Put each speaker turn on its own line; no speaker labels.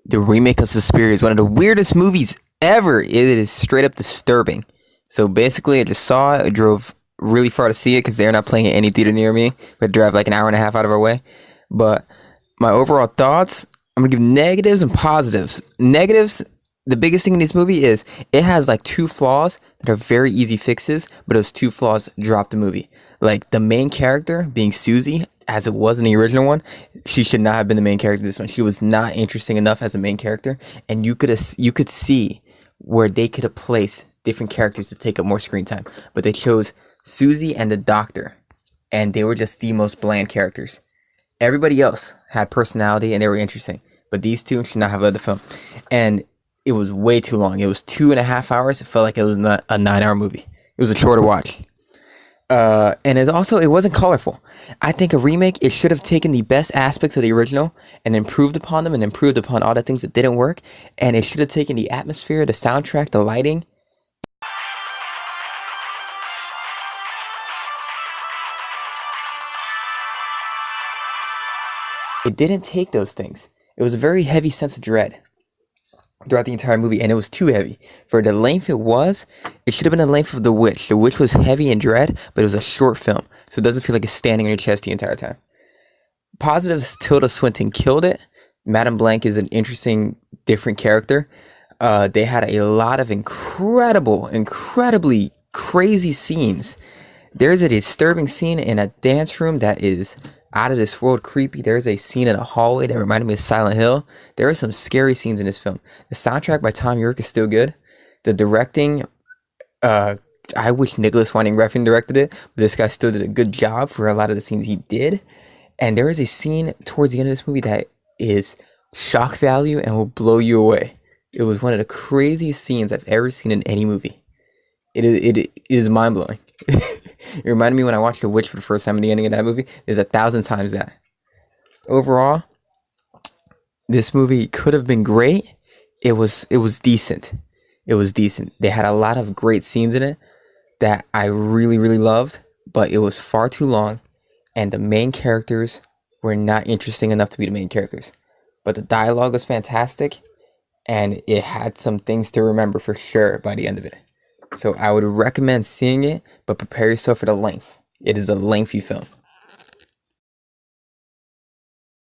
The remake of Suspiria is one of the weirdest movies ever. It is straight up disturbing. So basically, I just saw it. I drove really far to see it because they're not playing at any theater near me. We had to drive like an hour and a half out of our way. But my overall thoughts, I'm gonna give negatives and positives. Negatives, the biggest thing in this movie is it has like two flaws that are very easy fixes, but those two flaws drop the movie. Like the main character being Susie, as it was in the original one, she should not have been the main character in this one. She was not interesting enough as a main character, and you could see where they could have placed different characters to take up more screen time, but they chose Susie and the doctor, and they were just the most bland characters. Everybody else had personality and they were interesting, but these two should not have led the film. And it was way too long. It was 2.5 hours. It felt like it was not a 9 hour movie. It was a shorter watch. And it wasn't colorful. I think a remake, it should have taken the best aspects of the original and improved upon them and improved upon all the things that didn't work. And it should have taken the atmosphere, the soundtrack, the lighting. It didn't take those things. It was a very heavy sense of dread throughout the entire movie, and it was too heavy. For the length it was, it should have been the length of The Witch. The Witch was heavy and dread, but it was a short film, so it doesn't feel like it's standing on your chest the entire time. Positives, Tilda Swinton killed it. Madame Blanc is an interesting, different character. They had a lot of incredibly crazy scenes. There's a disturbing scene in a dance room that is out of this world creepy. There's a scene in a hallway that reminded me of Silent Hill. There are some scary scenes in this film. The soundtrack by Tom York is still good. The directing, I wish Nicholas Winding Refn directed it, but this guy still did a good job for a lot of the scenes he did. And there is a scene towards the end of this movie that is shock value and will blow you away. It was one of the craziest scenes I've ever seen in any movie. It is mind-blowing. It reminded me when I watched The Witch for the first time in the ending of that movie. There's 1,000 times that. Overall, this movie could have been great. It was decent. It was decent. They had a lot of great scenes in it that I really, really loved, but it was far too long, and the main characters were not interesting enough to be the main characters. But the dialogue was fantastic, and it had some things to remember for sure by the end of it. So I would recommend seeing it, but prepare yourself for the length. It is a lengthy film.